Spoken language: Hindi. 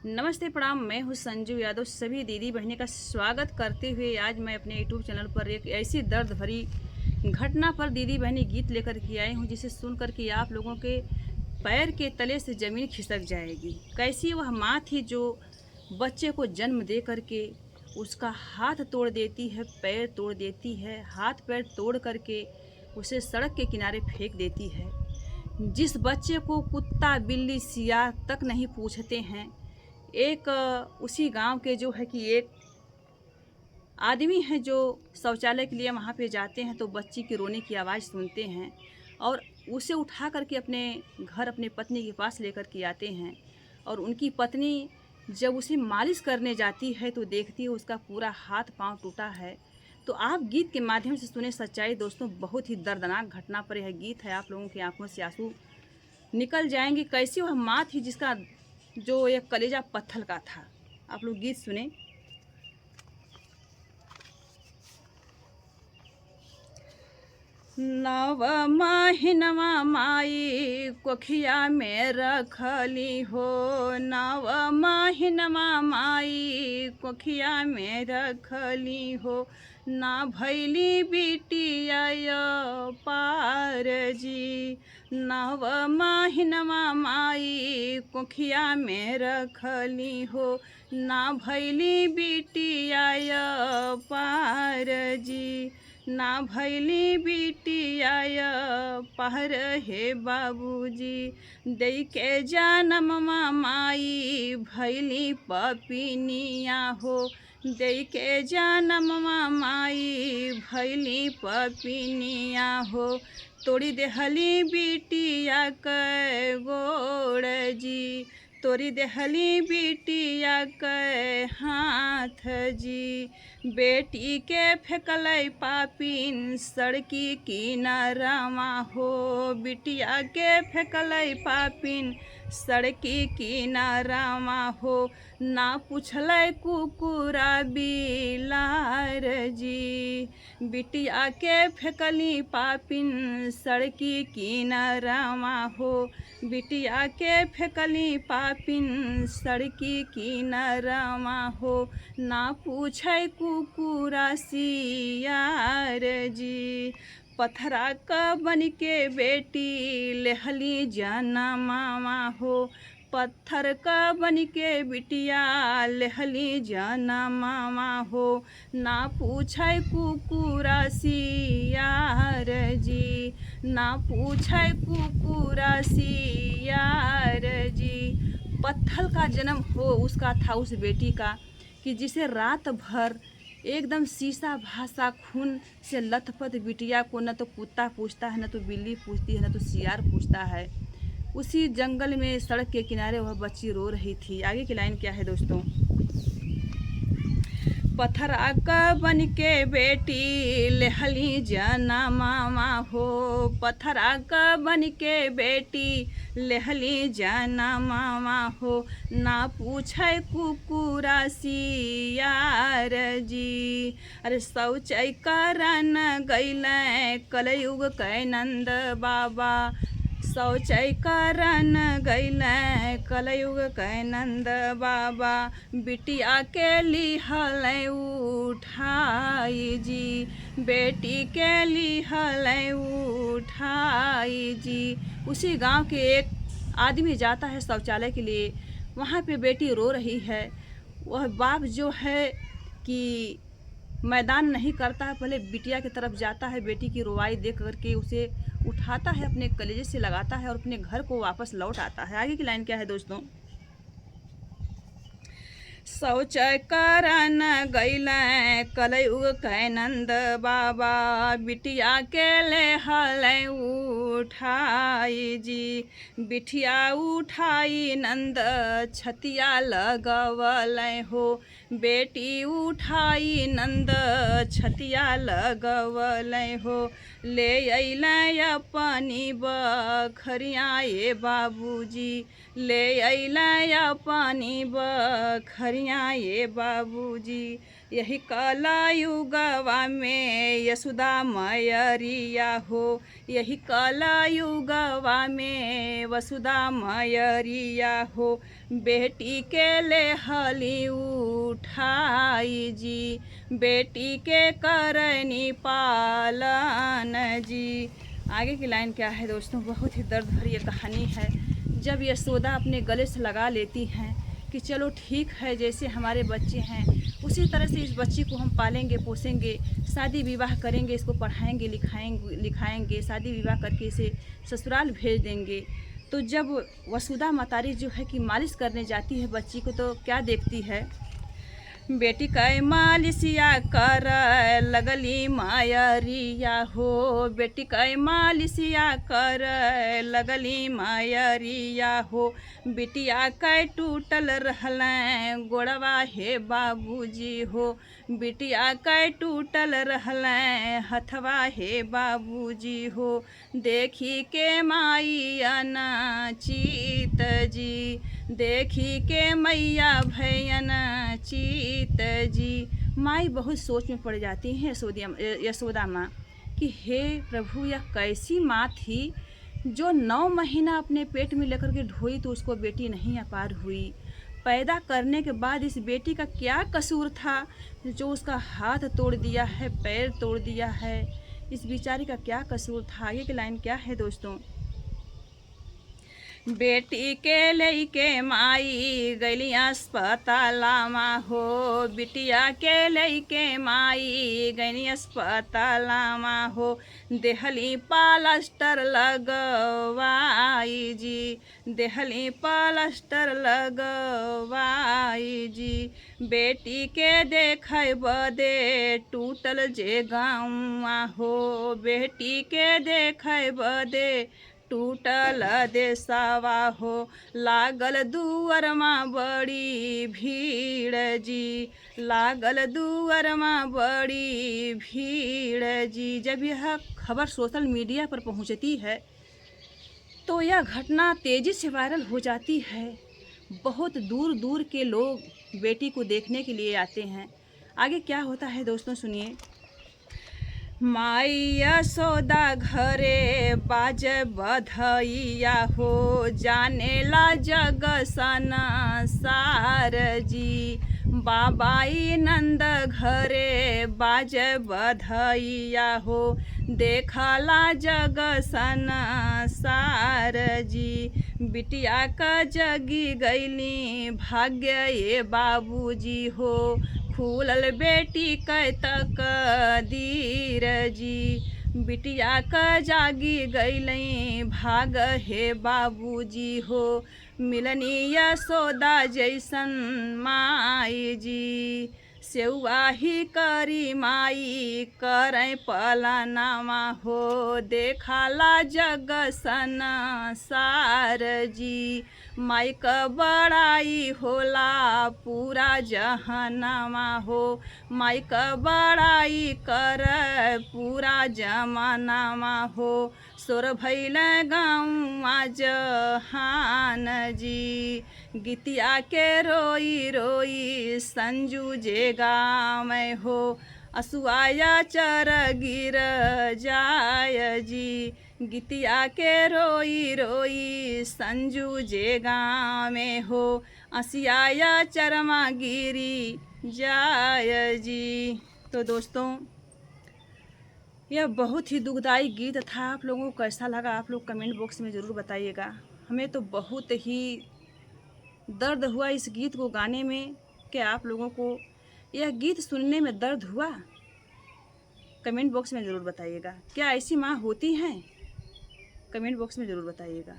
नमस्ते प्रणाम। मैं हूँ संजू यादव। सभी दीदी बहनी का स्वागत करते हुए आज मैं अपने यूट्यूब चैनल पर एक ऐसी दर्द भरी घटना पर दीदी बहनी गीत लेकर के आई हूँ, जिसे सुनकर के आप लोगों के पैर के तले से ज़मीन खिसक जाएगी। कैसी वह माँ थी जो बच्चे को जन्म दे करके उसका हाथ तोड़ देती है, पैर तोड़ देती है, हाथ पैर तोड़ करके उसे सड़क के किनारे फेंक देती है। जिस बच्चे को कुत्ता बिल्ली सियार तक नहीं पूछते हैं, एक उसी गांव के जो है कि एक आदमी है जो शौचालय के लिए वहाँ पे जाते हैं तो बच्ची की रोने की आवाज़ सुनते हैं और उसे उठा करके अपने घर अपने पत्नी के पास लेकर के आते हैं। और उनकी पत्नी जब उसे मालिश करने जाती है तो देखती है उसका पूरा हाथ पांव टूटा है। तो आप गीत के माध्यम से सुने सच्चाई। दोस्तों, बहुत ही दर्दनाक घटना पर यह गीत है। आप लोगों की आंखों से आंसू निकल जाएंगे। कैसी वह माँ थी जिसका जो एक कलेजा पत्थर का था। आप लोग गीत सुने। नव महिनवा माई कोखिया में रखली हो, नव महिनवा माई कोखिया में रखली हो, ना भैली बिटिया पार जी। नव महिनवा माई कोखिया में रखली हो, ना भैली बिटिया पार जी, ना भैली बिटिया पार हे बाबूजी। दई के जानम माई भैली पपिनिया हो, दई के जानम माई भैली पपिनिया हो, तोड़ी देहली बिटिया के गोड़ जी, तोड़ी देहली बिटिया के हाथ जी। बेटी के फेंकल पापिन सड़की किनारामा हो, बिटिया के फेंकल पापिन सड़की किनारामा हो, ना पूछल कुकुरा बिलार जी। बिटिया के फेंकली पापिन सड़की किनारामा हो, बिटिया के फेंकली पापिन सड़की किनारामा हो, ना पूछे कुकुरा सियार जी। पत्थरा का बन के बेटी लेहली जनमामा हो, पत्थर का बन के बिटिया लेहली जनमामा हो, ना पूछे कुकुरा सियार जी, ना पूछे कुकुरा सियार जी। पत्थर का जन्म हो उसका था उस बेटी का, कि जिसे रात भर एकदम शीशा भाषा खून से लथपथ बिटिया को न तो कुत्ता पूछता है, न तो बिल्ली पूछती है, न तो सियार पूछता है। उसी जंगल में सड़क के किनारे वह बच्ची रो रही थी। आगे की लाइन क्या है दोस्तों। पत्थरा का बन के बेटी लेहली जनमामा हो, पत्थरा का बन के बेटी लेहली जनमामा हो, ना पूछे कुकुरा सियार जी। अरे शौचाई करन गैल कलयुग कै नंद बाबा, शौचाई करन गैल कलयुग कै नंद बाबा, बिटिया के लिहल उठाई जी, बेटी के लिहल उठाई जी। उसी गांव के एक आदमी जाता है शौचालय के लिए। वहाँ पे बेटी रो रही है। वह बाप जो है कि मैदान नहीं करता है, पहले बिटिया की तरफ जाता है। बेटी की रुवाई देख करके उसे उठाता है, अपने कलेजे से लगाता है और अपने घर को वापस लौट आता है। आगे की लाइन क्या है दोस्तों। शौच करन गैल कलयुग कै नंद बाबा, बिटिया के लेहल उठाई जी, बिटिया उठाई नंद छतिया लगवल हो, बेटी उठाई नंद छतिया लगवल हो, ले अइल अपनी बखरिया ए बाबूजी, ले अइल अपनी बखरिया ए बाबूजी। यही कलयुगवा में यशोदा मैरिया हो, यही कलयुगवा में वसुधा मैरिया हो, बेटी के ले हली उठाई जी, बेटी के करनी पालन जी। आगे की लाइन क्या है दोस्तों, बहुत ही दर्द भरी ये कहानी है। जब यशोदा अपने गले से लगा लेती हैं कि चलो ठीक है, जैसे हमारे बच्चे हैं उसी तरह से इस बच्ची को हम पालेंगे पोसेंगे, शादी विवाह करेंगे, इसको पढ़ाएंगे लिखाएंगे, शादी विवाह करके इसे ससुराल भेज देंगे। तो जब वसुधा मतारी जो है कि मालिश करने जाती है बच्ची को, तो क्या देखती है, बेटी कै मालिशिया कर लगली मायरिया हो, बेटी कै मालिशिया कर लगली मायरिया हो, बिटिया कै टूटल रहल गोड़वा हे बाबूजी हो, बिटिया कै टूटल रहल हथवा हे बाबूजी हो, देखी के माई अनचित जी, देखी के मैया भैयन चित जी। माई बहुत सोच में पड़ जाती हैं यशोदा माँ कि हे प्रभु, यह कैसी माँ थी जो 9 महीना अपने पेट में लेकर के ढोई तो उसको बेटी नहीं अपार हुई। पैदा करने के बाद इस बेटी का क्या कसूर था जो उसका हाथ तोड़ दिया है, पैर तोड़ दिया है, इस बेचारी का क्या कसूर था। आगे की लाइन क्या है दोस्तों, बेटी के लेके माई गैली अस्पतालामा हो, बिटिया के लेके माई गैली अस्पतालामा हो, देहली प्लास्टर लगवाई जी, देहली प्लास्टर लगवाई जी, बेटी के देखे बदे टूटल जे गाँवा हो, बेटी के देखे बदे टूटल देशवा हो, लागल दुअर माँ बड़ी भीड़ जी, लागल दुअर माँ बड़ी भीड़ जी। जब यह खबर सोशल मीडिया पर पहुंचती है तो यह घटना तेज़ी से वायरल हो जाती है। बहुत दूर दूर के लोग बेटी को देखने के लिए आते हैं। आगे क्या होता है दोस्तों सुनिए, माई यशोदा घरे बाज बधैया हो, जानेला जग संसार जी, बाबाई नंद घरे बाज बधैया हो, देखला जग संसार जी, बिटिया का जगी गईली भाग्य ये बाबूजी हो, खुलल बेटी कै तकदीर जी, बिटिया का जागी गईलई भाग हे बाबूजी हो, मिलनी यशोदा जैसन माई जी, सेवा ही करी माई करें पलनामा हो, देखाला जग संसार जी, माई का बड़ाई होला पूरा जहानमा हो, माई का बड़ाई कर पूरा जमानामा हो, सोर भैल गाँवा जहान जी, गीतिया के रोई रोई संजू जे गाँव हो, असुआया चर गिर जाय जी, गीतिया के रोई रोई संजू जे गाँव में हो, असियाया चरमा गिरी जाय जी। तो दोस्तों यह बहुत ही दुखदाई गीत था। आप लोगों को कैसा लगा आप लोग कमेंट बॉक्स में ज़रूर बताइएगा। हमें तो बहुत ही दर्द हुआ इस गीत को गाने में। क्या आप लोगों को यह गीत सुनने में दर्द हुआ? कमेंट बॉक्स में ज़रूर बताइएगा। क्या ऐसी माँ होती हैं? कमेंट बॉक्स में ज़रूर बताइएगा।